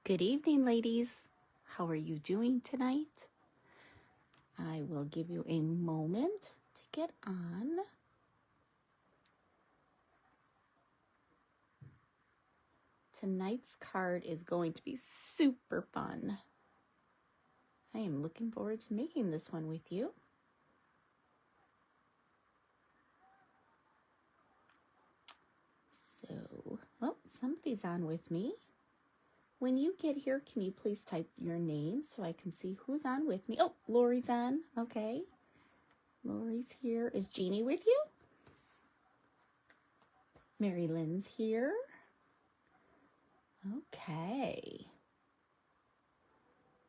Good evening, ladies. How are you doing tonight? I will give you a moment to get on. Tonight's card is going to be super fun. I am looking forward to making this one with you. So, well, somebody's on with me. When you get here, can you please type your name so I can see who's on with me? Oh, Lori's on. Okay. Lori's here. Is Jeannie with you? Mary Lynn's here. Okay.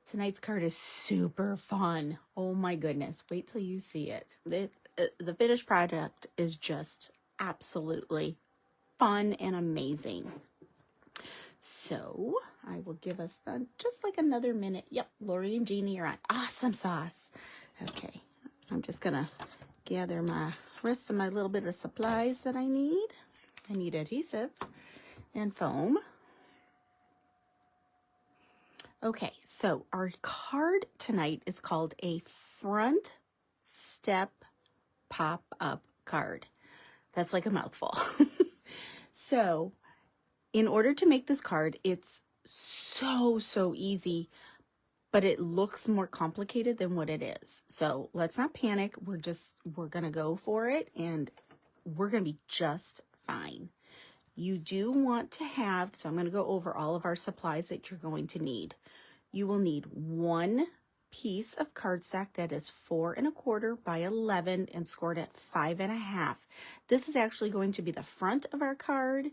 Tonight's card is super fun. Oh my goodness. Wait till you see it. The finished product is just absolutely fun and amazing. So I will give us just like another minute. Yep, Lori and Jeannie are on. Awesome sauce. Okay, I'm just gonna gather my rest of my little bit of supplies that I need. I need adhesive and foam. Okay, so our card tonight is called a front step pop-up card. That's like a mouthful. So in order to make this card, it's so easy, but it looks more complicated than what it is. So let's not panic. We're going to go for it and we're going to be just fine. You do want to have, so I'm going to go over all of our supplies that you're going to need. You will need one piece of cardstock that is 4 1/4 by 11 and scored at 5 1/2. This is actually going to be the front of our card.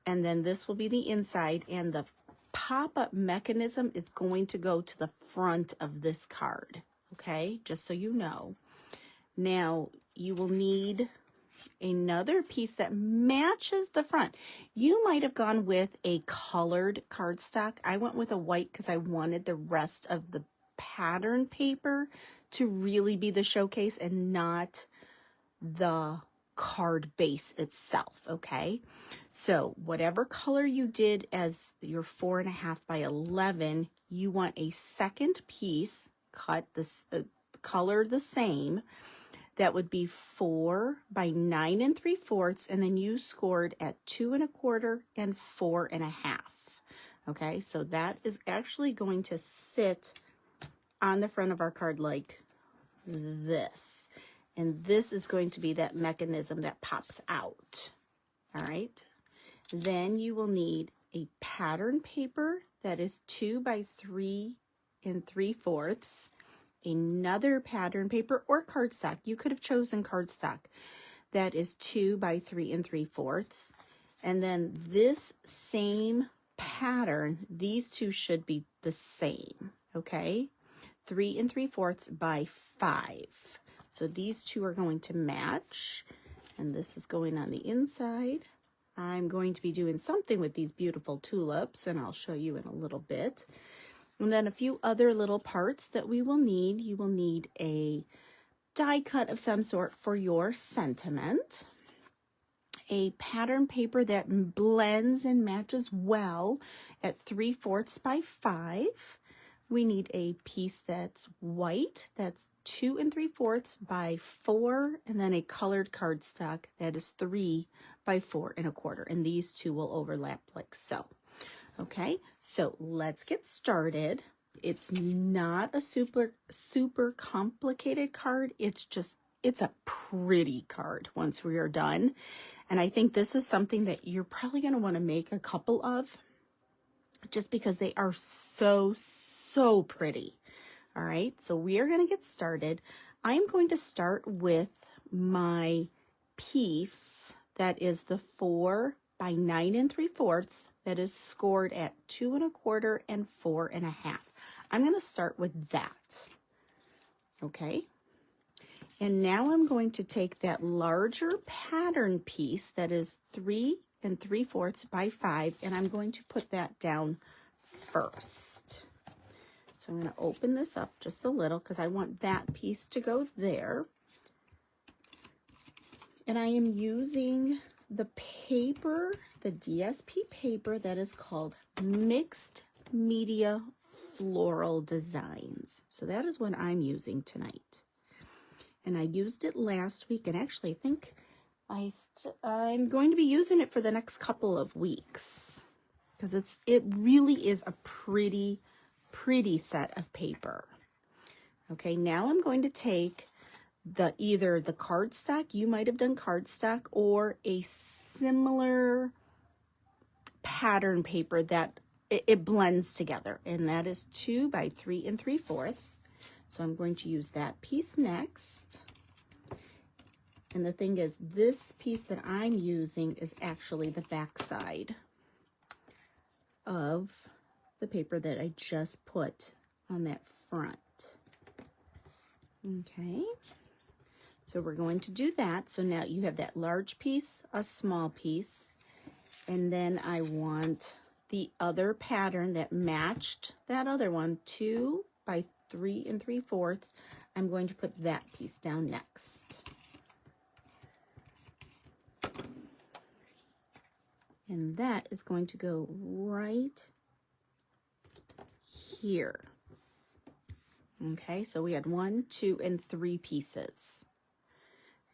And then this will be the inside, and the pop-up mechanism is going to go to the front of this card, okay? Just so you know. Now, you will need another piece that matches the front. You might have gone with a colored cardstock. I went with a white because I wanted the rest of the pattern paper to really be the showcase and not the card base itself, okay? So whatever color you did as your 4 1/2 by 11, you want a second piece cut this color the same. That would be 4 by 9 3/4, and then you scored at 2 1/4 and 4 1/2. Okay, so that is actually going to sit on the front of our card like this. And this is going to be that mechanism that pops out. All right. Then you will need a pattern paper that is 2 by 3 3/4. Another pattern paper or cardstock. You could have chosen cardstock. That is 2 by 3 3/4. And then this same pattern, these two should be the same. Okay. 3 3/4 by 5. So these two are going to match, and this is going on the inside. I'm going to be doing something with these beautiful tulips, and I'll show you in a little bit. And then a few other little parts that we will need. You will need a die cut of some sort for your sentiment, a pattern paper that blends and matches well at 3/4 by 5. We need a piece that's white, that's 2 3/4 by 4, and then a colored cardstock that is 3 by 4 1/4. And these two will overlap like so. Okay, so let's get started. It's not a super complicated card. It's a pretty card once we are done. And I think this is something that you're probably going to want to make a couple of, just because they are so pretty. All right, so we are going to get started. I'm going to start with my piece that is the 4 by 9 3/4 that is scored at 2 1/4 and 4 1/2. I'm going to start with that. Okay, and now I'm going to take that larger pattern piece that is 3 3/4 by 5, and I'm going to put that down first. So I'm going to open this up just a little because I want that piece to go there. And I am using the paper, the DSP paper that is called Mixed Media Floral Designs. So that is what I'm using tonight. And I used it last week, and actually I think I'm going to be using it for the next couple of weeks because it really is a pretty set of paper. Okay, now I'm going to take either the cardstock, you might have done cardstock, or a similar pattern paper that it blends together, and that is 2 by 3 3/4. So I'm going to use that piece next. And the thing is, this piece that I'm using is actually the back side of the paper that I just put on that front. Okay, so we're going to do that. So now you have that large piece, a small piece, and then I want the other pattern that matched that other one, 2 by 3 3/4. I'm going to put that piece down next. And that is going to go right here. Okay, so we had 1, 2, and 3 pieces.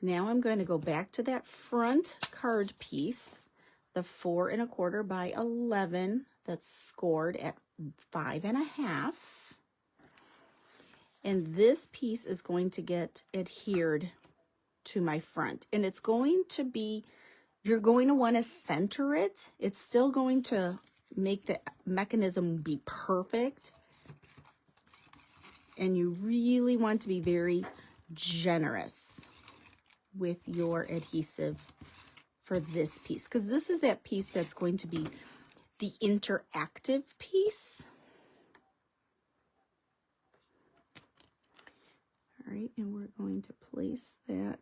Now I'm going to go back to that front card piece, the 4 1/4 by 11 that's scored at 5 1/2. And this piece is going to get adhered to my front. And it's going to be, you're going to want to center it. It's still going to make the mechanism be perfect. And you really want to be very generous with your adhesive for this piece, because this is that piece that's going to be the interactive piece. All right, and we're going to place that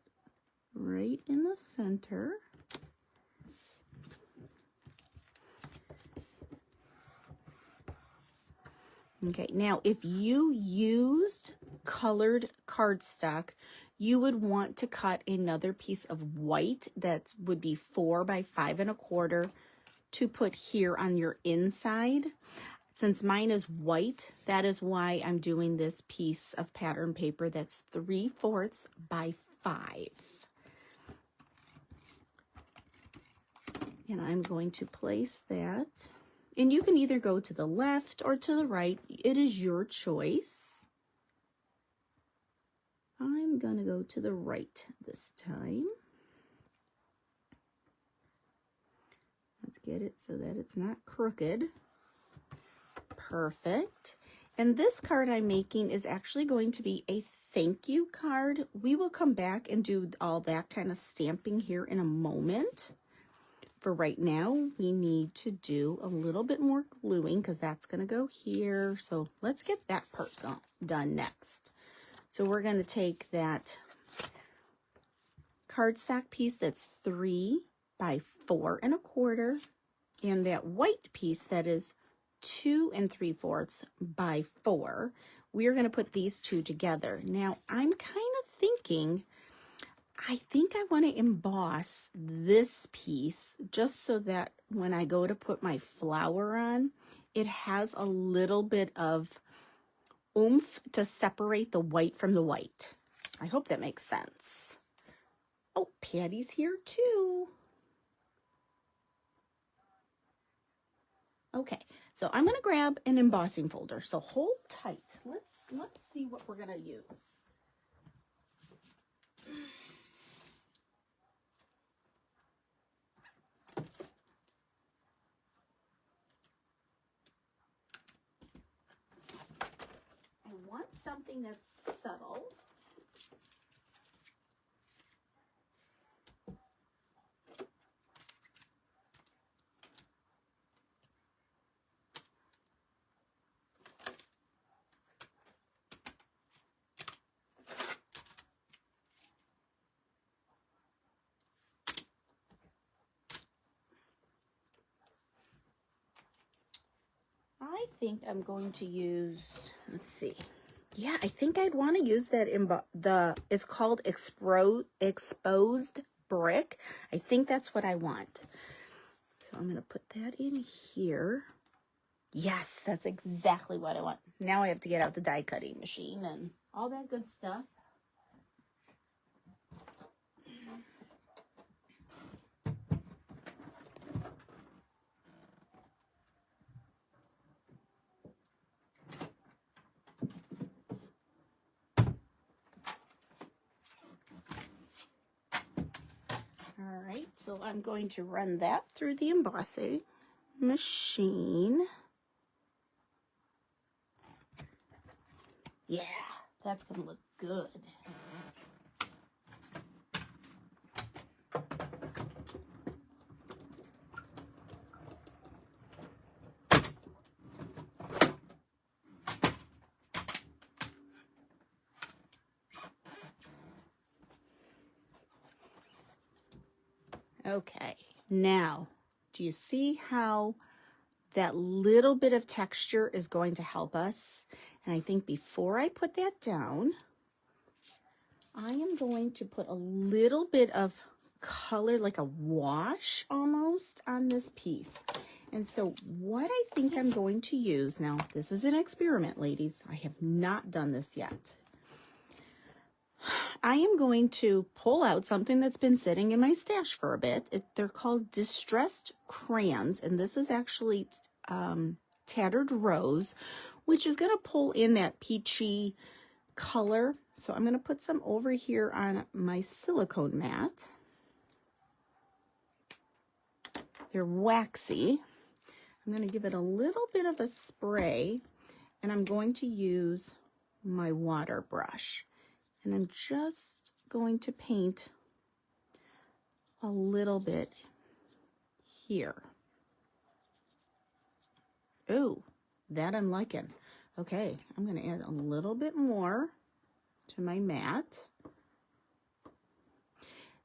right in the center. Okay, now if you used colored cardstock, you would want to cut another piece of white that would be 4 by 5 1/4 to put here on your inside. Since mine is white, that is why I'm doing this piece of pattern paper that's 3/4 by 5. And I'm going to place that. And you can either go to the left or to the right. It is your choice. I'm going to go to the right this time. Let's get it so that it's not crooked. Perfect. And this card I'm making is actually going to be a thank you card. We will come back and do all that kind of stamping here in a moment. For right now, we need to do a little bit more gluing because that's going to go here. So let's get that part done next. So we're going to take that cardstock piece that's 3 by 4 1/4 and that white piece that is 2 3/4 by 4. We're going to put these two together. Now, I'm kind of thinking, I think I want to emboss this piece just so that when I go to put my flower on, it has a little bit of oomph to separate the white from the white. I hope that makes sense. Oh, Patty's here too. Okay, so I'm going to grab an embossing folder. So hold tight. Let's see what we're going to use. I want something that's subtle. I think I'm going to use, let's see. Yeah, I think I'd want to use that it's called exposed brick. I think that's what I want. So I'm going to put that in here. Yes, that's exactly what I want. Now I have to get out the die cutting machine and all that good stuff. All right, so I'm going to run that through the embossing machine. Yeah, that's gonna look good. Okay, now, do you see how that little bit of texture is going to help us? And I think before I put that down, I am going to put a little bit of color, like a wash almost, on this piece. And so what I think I'm going to use, now this is an experiment, ladies. I have not done this yet. I am going to pull out something that's been sitting in my stash for a bit. They're called Distressed Crayons, and this is actually Tattered Rose, which is going to pull in that peachy color. So I'm going to put some over here on my silicone mat. They're waxy. I'm going to give it a little bit of a spray, and I'm going to use my water brush. And I'm just going to paint a little bit here. Oh, that I'm liking. Okay, I'm going to add a little bit more to my mat.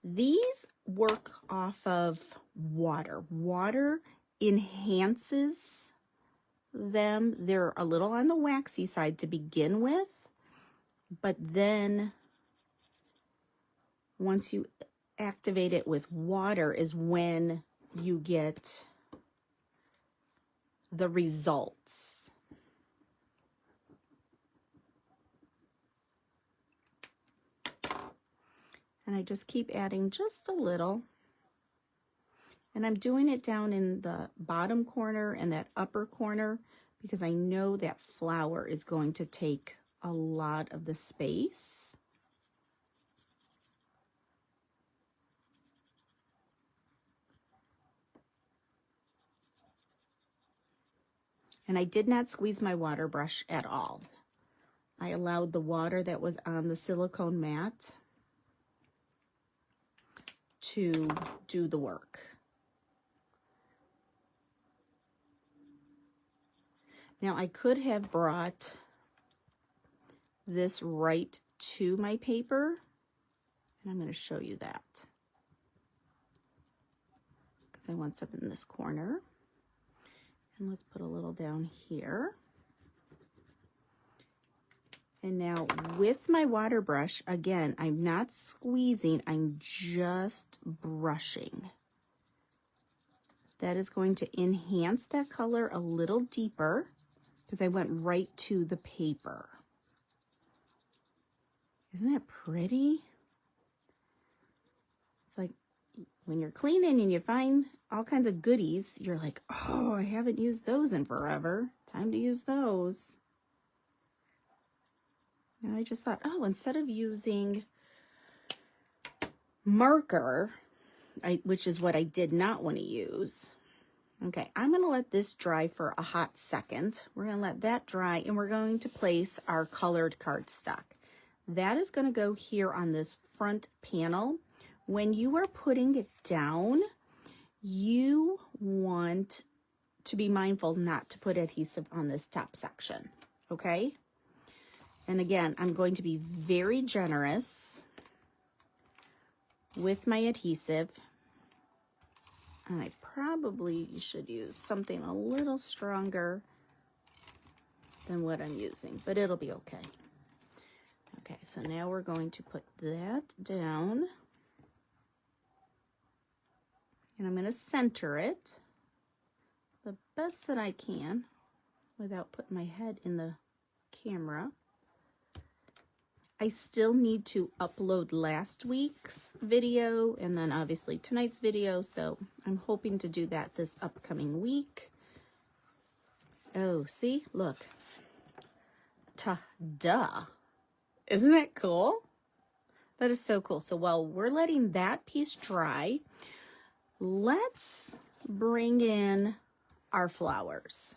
These work off of water. Water enhances them. They're a little on the waxy side to begin with, but then once you activate it with water is when you get the results. And I just keep adding just a little. And I'm doing it down in the bottom corner and that upper corner because I know that flower is going to take a lot of the space. And I did not squeeze my water brush at all. I allowed the water that was on the silicone mat to do the work. Now I could have brought this right to my paper, and I'm going to show you that because I want some in this corner. And let's put a little down here. And now with my water brush, again, I'm not squeezing, I'm just brushing. That is going to enhance that color a little deeper because I went right to the paper. Isn't that pretty? It's like when you're cleaning and you find all kinds of goodies, you're like, oh, I haven't used those in forever. Time to use those. And I just thought, oh, instead of using marker, which is what I did not want to use. Okay, I'm going to let this dry for a hot second. We're going to let that dry, and we're going to place our colored cardstock. That is going to go here on this front panel. When you are putting it down, you want to be mindful not to put adhesive on this top section, okay? And again, I'm going to be very generous with my adhesive. And I probably should use something a little stronger than what I'm using, but it'll be okay. Okay, so now we're going to put that down. And I'm going to center it the best that I can. without putting my head in the camera. I still need to upload last week's video and then obviously tonight's video, so I'm hoping to do that this upcoming week. Oh, see? Look. Ta-da! Isn't that cool? That is so cool. So while we're letting that piece dry, let's bring in our flowers.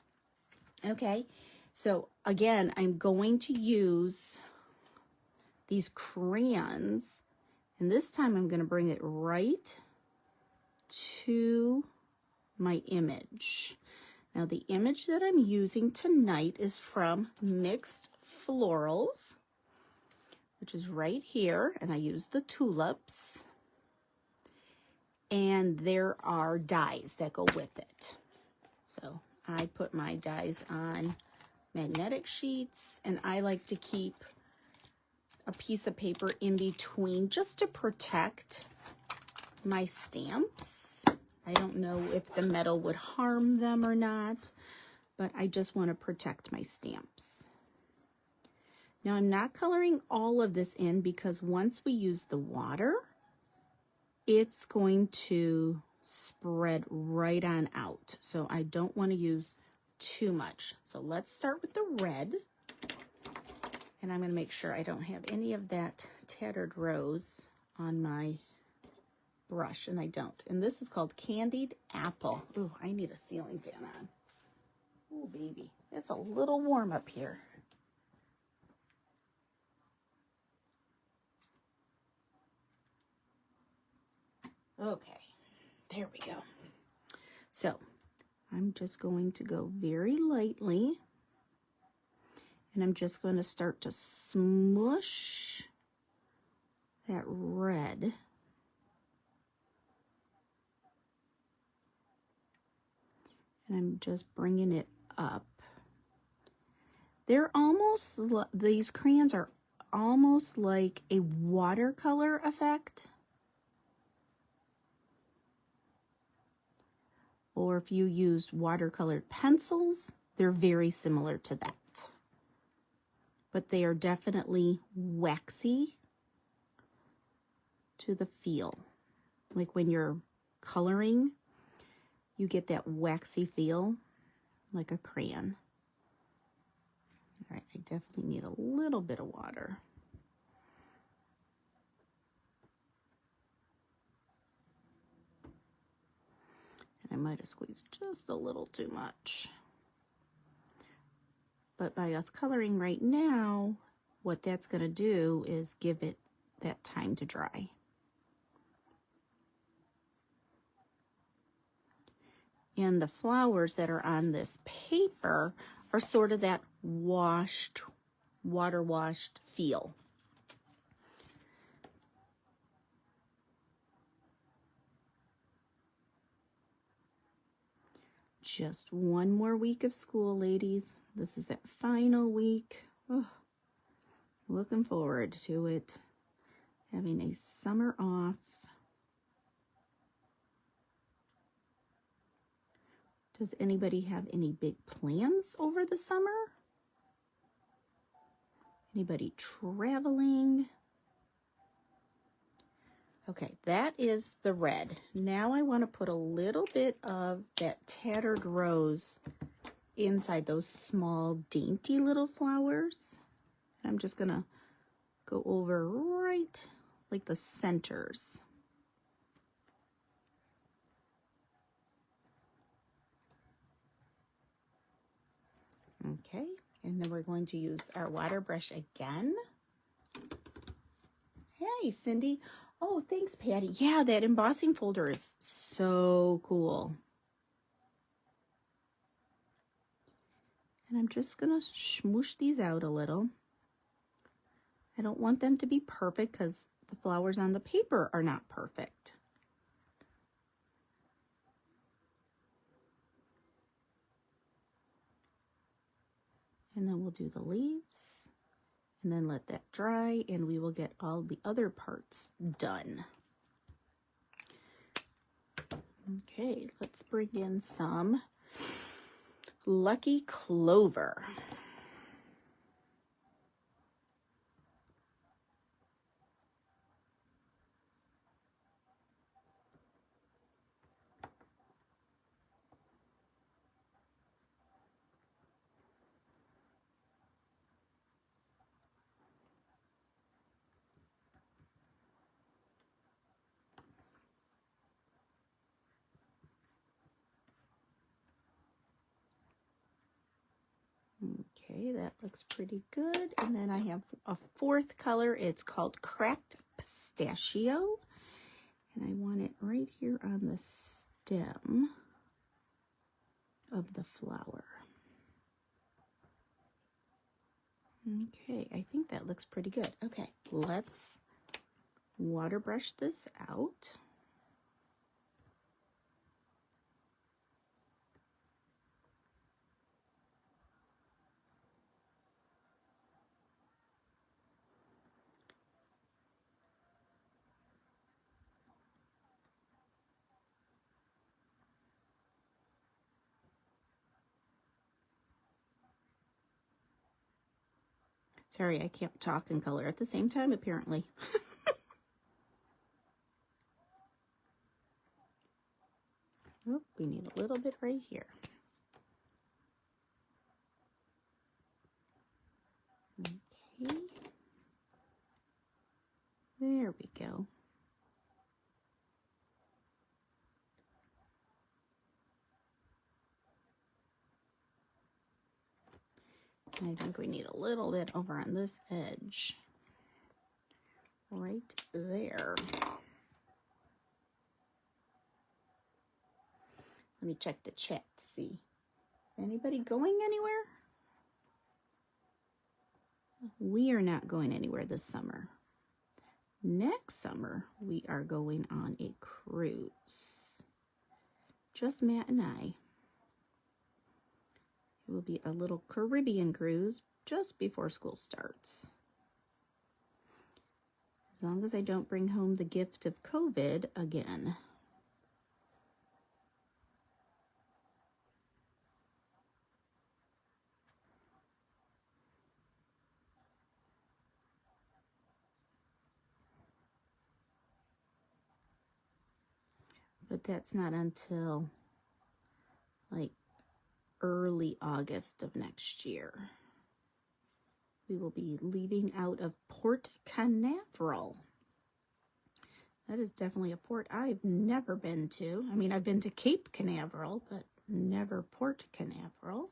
Okay, so again, I'm going to use these crayons, and this time I'm going to bring it right to my image. Now the image that I'm using tonight is from Mixed Florals, which is right here, and I use the tulips, and there are dies that go with it. So I put my dies on magnetic sheets, and I like to keep a piece of paper in between just to protect my stamps. I don't know if the metal would harm them or not, but I just want to protect my stamps. Now I'm not coloring all of this in because once we use the water, it's going to spread right on out. So I don't want to use too much. So let's start with the red. And I'm going to make sure I don't have any of that tattered rose on my brush, and I don't. And this is called Candied Apple. Ooh, I need a ceiling fan on. Ooh, baby. It's a little warm up here. Okay, there we go. So I'm just going to go very lightly, and I'm just going to start to smush that red. And I'm just bringing it up. They're almost, these crayons are almost like a watercolor effect. Or if you used watercolored pencils, they're very similar to that. But they are definitely waxy to the feel. Like when you're coloring, you get that waxy feel like a crayon. All right, I definitely need a little bit of water. I might have squeezed just a little too much. But by us coloring right now, what that's going to do is give it that time to dry. And the flowers that are on this paper are sort of that washed, water washed feel. Just one more week of school, ladies. This is that final week. Oh, looking forward to it. Having a summer off. Does anybody have any big plans over the summer? Anybody traveling? Okay, that is the red. Now I want to put a little bit of that tattered rose inside those small, dainty little flowers. And I'm just going to go over right like the centers. Okay, and then we're going to use our water brush again. Hey, Cindy. Oh, thanks, Patty. Yeah, that embossing folder is so cool. And I'm just going to smoosh these out a little. I don't want them to be perfect because the flowers on the paper are not perfect. And then we'll do the leaves and then let that dry, and we will get all the other parts done. Okay, let's bring in some Lucky Clover. Okay, that looks pretty good. And then I have a fourth color. It's called Cracked Pistachio. And I want it right here on the stem of the flower. Okay, I think that looks pretty good. Okay, let's water brush this out. Sorry, I can't talk and color at the same time, apparently. Oh, we need a little bit right here. Okay. There we go. I think we need a little bit over on this edge. Right there. Let me check the chat to see. Anybody going anywhere? We are not going anywhere this summer. Next summer, we are going on a cruise. Just Matt and I. It will be a little Caribbean cruise just before school starts. As long as I don't bring home the gift of COVID again. But that's not until like early August of next year. We will be leaving out of Port Canaveral. That is definitely a port I've never been to. I mean, I've been to Cape Canaveral, but never Port Canaveral.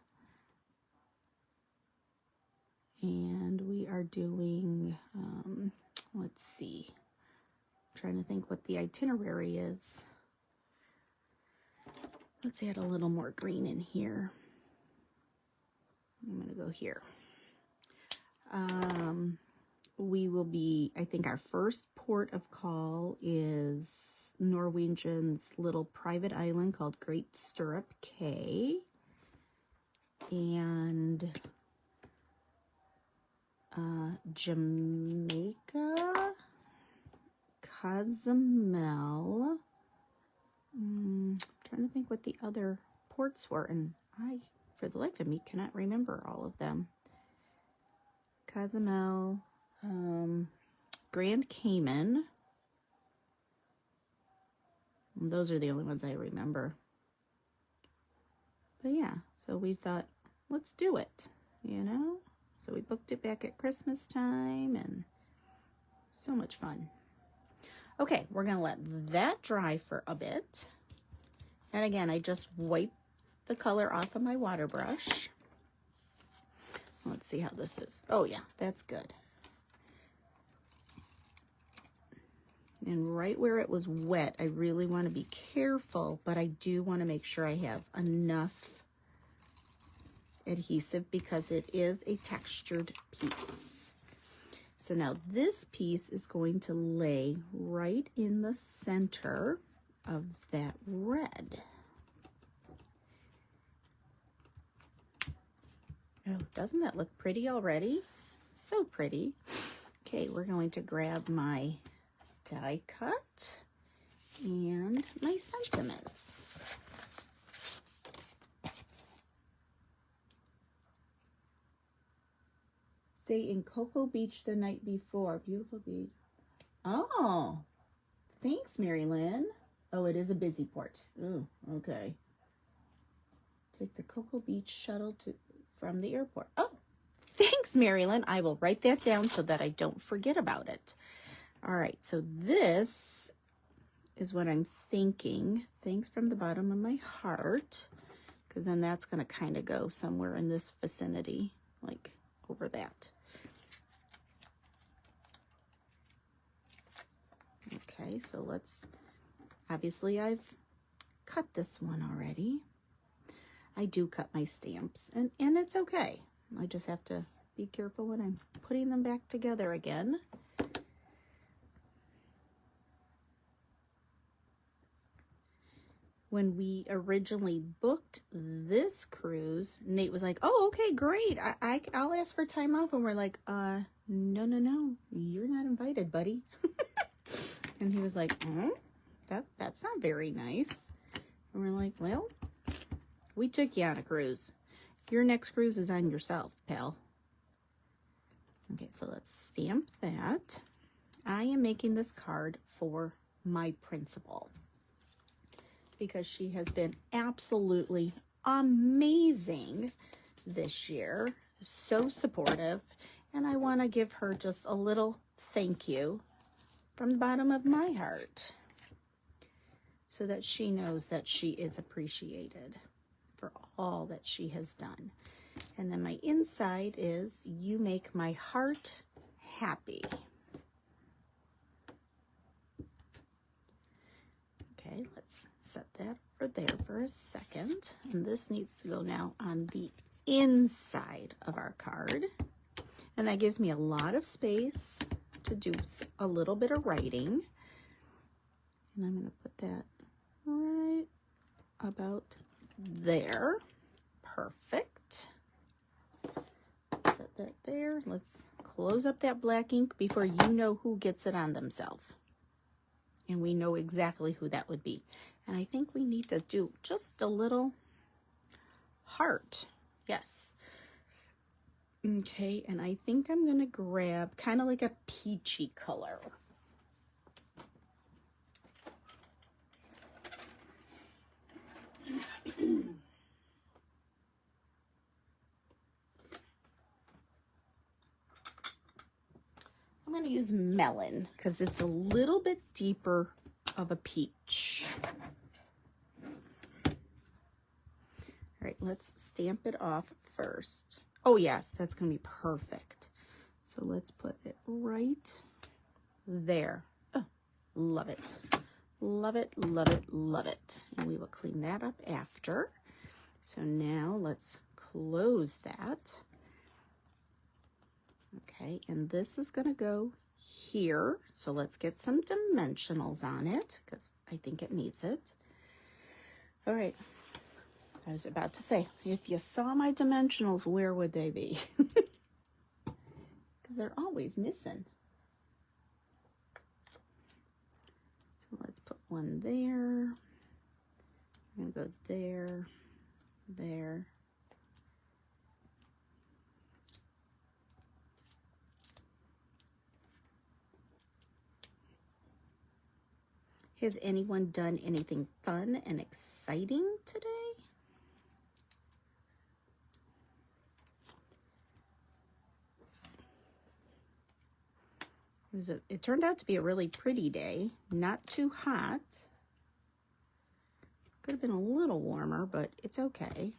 And we are doing, let's see, I'm trying to think what the itinerary is. Let's add a little more green in here. I'm going to go here. We will be, I think our first port of call is Norwegian's little private island called Great Stirrup Cay. And Jamaica, Cozumel. I'm trying to think what the other ports were, and I, for the life of me, cannot remember all of them. Cozumel, Grand Cayman. Those are the only ones I remember. But yeah, so we thought, let's do it, you know? So we booked it back at Christmas time, and so much fun. Okay, we're going to let that dry for a bit. And again, I just wipe the color off of my water brush. Let's see how this is. Oh yeah, that's good. And right where it was wet, I really want to be careful, but I do want to make sure I have enough adhesive because it is a textured piece. So now this piece is going to lay right in the center of that red. Oh, doesn't that look pretty already? So pretty. Okay, we're going to grab my die cut and my sentiments. Stay in Cocoa Beach the night before. Beautiful beach. Oh, thanks, Mary Lynn. Oh, it is a busy port. Ooh, okay. Take the Cocoa Beach shuttle from the airport. Oh, thanks, Mary Lynn. I will write that down so that I don't forget about it. All right, so this is what I'm thinking. Thanks from the bottom of my heart, because then that's going to kind of go somewhere in this vicinity, like over that. Okay, so let's, obviously I've cut this one already. I do cut my stamps, and it's okay. I just have to be careful when I'm putting them back together again. When we originally booked this cruise, Nate was like, oh, okay, great. I'll ask for time off. And we're like, no, you're not invited, buddy. And he was like, that's not very nice. And we're like, well, we took you on a cruise. Your next cruise is on yourself, pal. Okay, so let's stamp that. I am making this card for my principal, because she has been absolutely amazing this year, so supportive, and I want to give her just a little thank you from the bottom of my heart so that she knows that she is appreciated for all that she has done. And then my inside is, you make my heart happy. Okay, let's set that over there for a second. And this needs to go now on the inside of our card. And that gives me a lot of space to do a little bit of writing. And I'm going to put that right about there. Perfect. Set that there. Let's close up that black ink before you know who gets it on themselves. And we know exactly who that would be. And I think we need to do just a little heart. Yes. Okay, and I think I'm going to grab kind of like a peachy color. I'm going to use melon because it's a little bit deeper of a peach. All right, let's stamp it off first. Oh yes, that's going to be perfect. So let's put it right there. Oh, love it. Love it, love it, love it. And we will clean that up after. So now let's close that. Okay, and this is going to go here. So let's get some dimensionals on it because I think it needs it. All right. I was about to say, if you saw my dimensionals, where would they be? Because they're always missing. So let's put one there. I'm going to go there, there. Has anyone done anything fun and exciting today? It turned out to be a really pretty day, not too hot. Could have been a little warmer, but it's okay.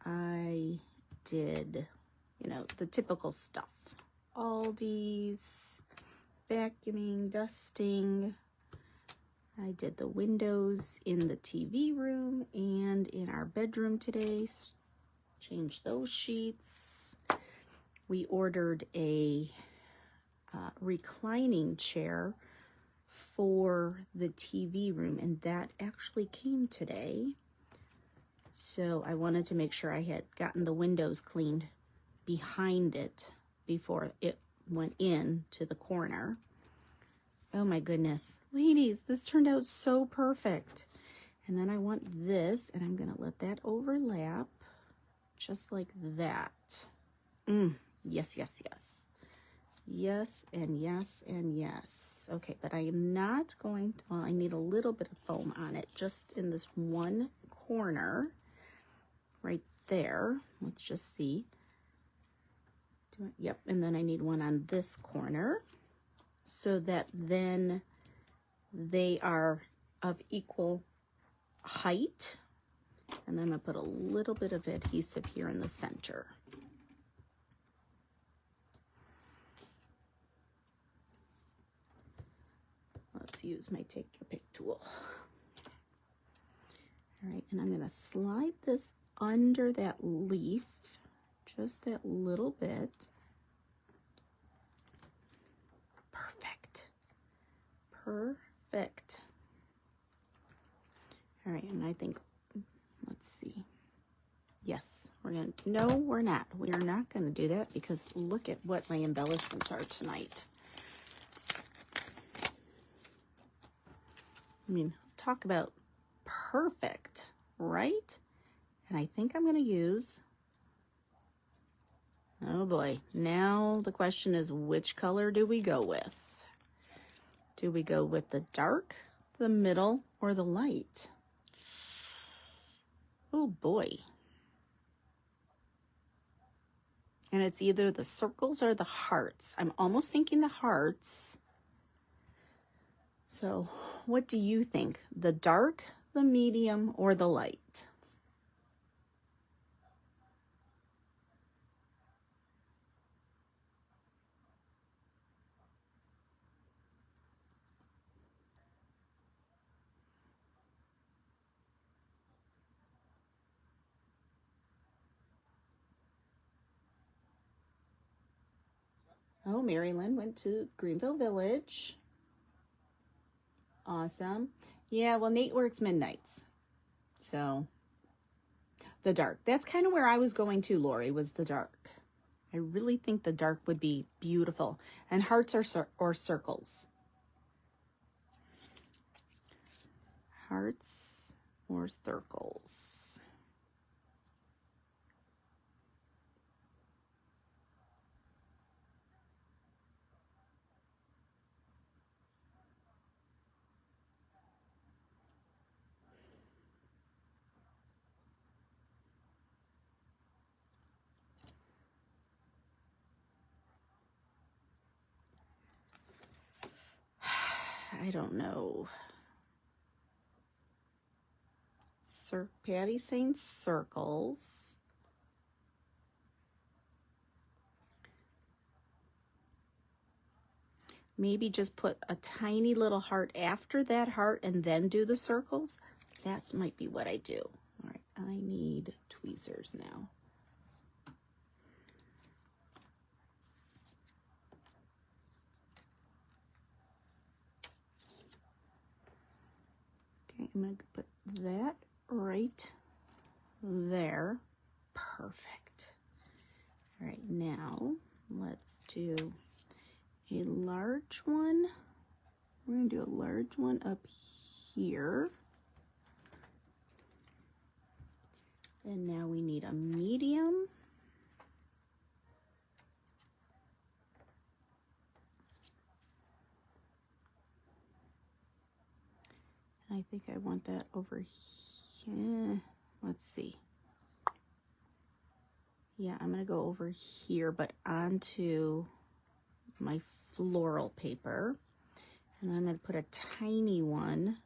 I did, the typical stuff. Aldi's, vacuuming, dusting. I did the windows in the TV room and in our bedroom today. Changed those sheets. We ordered a reclining chair for the TV room, and that actually came today. So I wanted to make sure I had gotten the windows cleaned behind it before it went in to the corner. Oh my goodness, ladies, this turned out so perfect. And then I want this, and I'm going to let that overlap just like that. Yes, yes, yes. Yes, and yes, and yes. Okay, but I am not going to, well, I need a little bit of foam on it, just in this one corner, right there. Let's just see. Yep, and then I need one on this corner, so that then they are of equal height. And then I'm gonna put a little bit of adhesive here in the center. Let's use my Take Your Pick tool. All right, and I'm gonna slide this under that leaf, just that little bit. Perfect. Perfect. All right, and I think, let's see. Yes, we're gonna, no, we're not. We are not gonna do that because look at what my embellishments are tonight. I mean, talk about perfect, right? And I think I'm gonna use, oh boy, now the question is, which color do we go with? Do we go with the dark, the middle, or the light? Oh boy. And it's either the circles or the hearts. I'm almost thinking the hearts. So what do you think? The dark, the medium, or the light? Oh, Mary Lynn went to Greenville Village. Awesome. Yeah, well, Nate works midnights. So, the dark. That's kind of where I was going to, Lori, was the dark. I really think the dark would be beautiful. And hearts or circles. Hearts or circles. I don't know. Patty's saying circles. Maybe just put a tiny little heart after that heart and then do the circles. That might be what I do. All right, I need tweezers now. Okay, I'm going to put that right there. Perfect. All right, now let's do a large one. We're going to do a large one up here. And now we need a medium. I think I want that over here. Let's see. Yeah, I'm gonna go over here, but onto my floral paper. And I'm gonna put a tiny one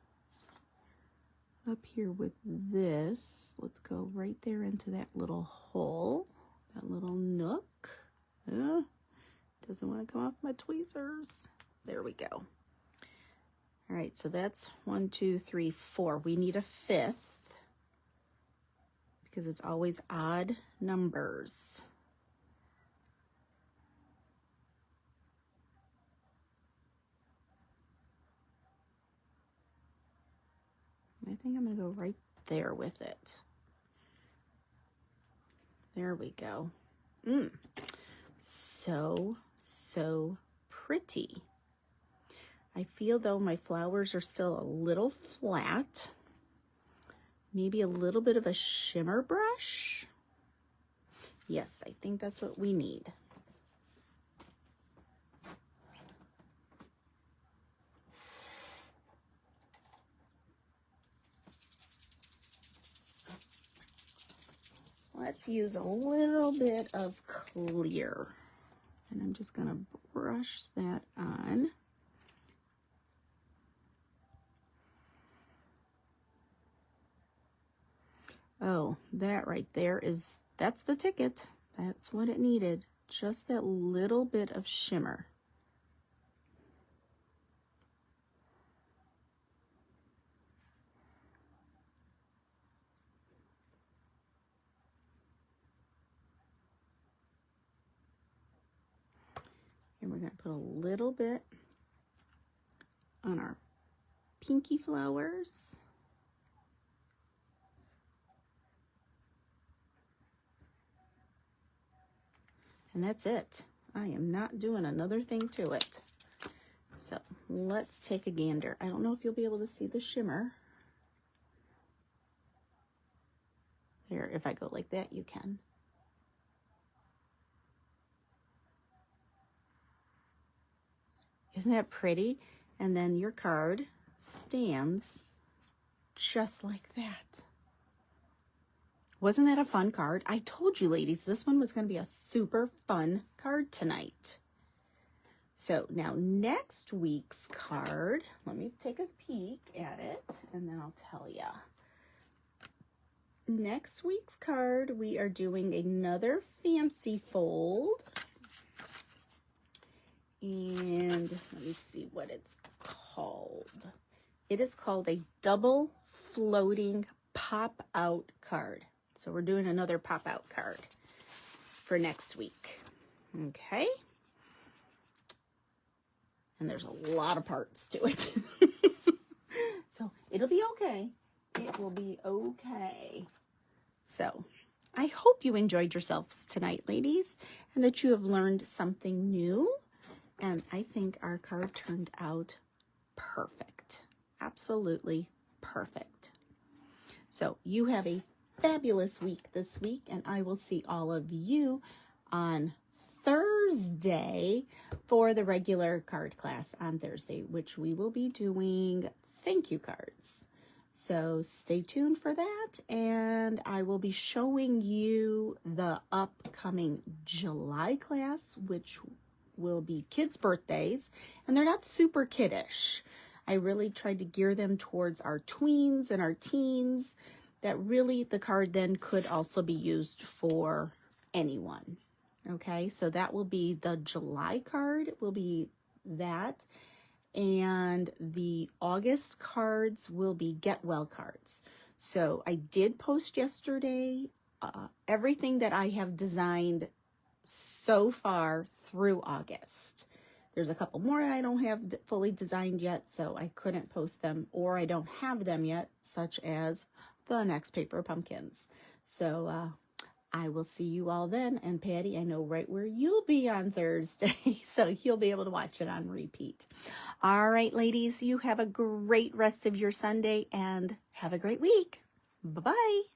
up here with this. Let's go right there into that little hole, that little nook. Doesn't want to come off my tweezers. There we go. All right, so that's 1, 2, 3, 4. We need a fifth because it's always odd numbers. I think I'm going to go right there with it. There we go. So pretty. I feel though my flowers are still a little flat. Maybe a little bit of a shimmer brush. Yes, I think that's what we need. Let's use a little bit of clear. And I'm just going to brush that on. Oh, that right there that's the ticket. That's what it needed. Just that little bit of shimmer. And we're going to put a little bit on our pinky flowers. And that's it. I am not doing another thing to it. So let's take a gander. I don't know if you'll be able to see the shimmer. There, if I go like that, you can. Isn't that pretty? And then your card stands just like that. Wasn't that a fun card? I told you, ladies, this one was going to be a super fun card tonight. So now next week's card, let me take a peek at it and then I'll tell you. Next week's card, we are doing another fancy fold. And let me see what it's called. It is called a double floating pop-out card. So we're doing another pop-out card for next week. Okay. And there's a lot of parts to it. So it'll be okay. It will be okay. So I hope you enjoyed yourselves tonight, ladies, and that you have learned something new. And I think our card turned out perfect. Absolutely perfect. So you have a fabulous week this week, and I will see all of you on Thursday for the regular card class on Thursday, which we will be doing thank you cards. So stay tuned for that, and I will be showing you the upcoming July class, which will be kids' birthdays, and they're not super kiddish. I really tried to gear them towards our tweens and our teens, that really the card then could also be used for anyone. Okay, so that will be the July card, will be that. And the August cards will be get well cards. So I did post yesterday everything that I have designed so far through August. There's a couple more I don't have fully designed yet, so I couldn't post them, or I don't have them yet, such as the next paper pumpkins. So I will see you all then. And Patty, I know right where you'll be on Thursday, so you'll be able to watch it on repeat. All right, ladies, you have a great rest of your Sunday and have a great week. Bye-bye.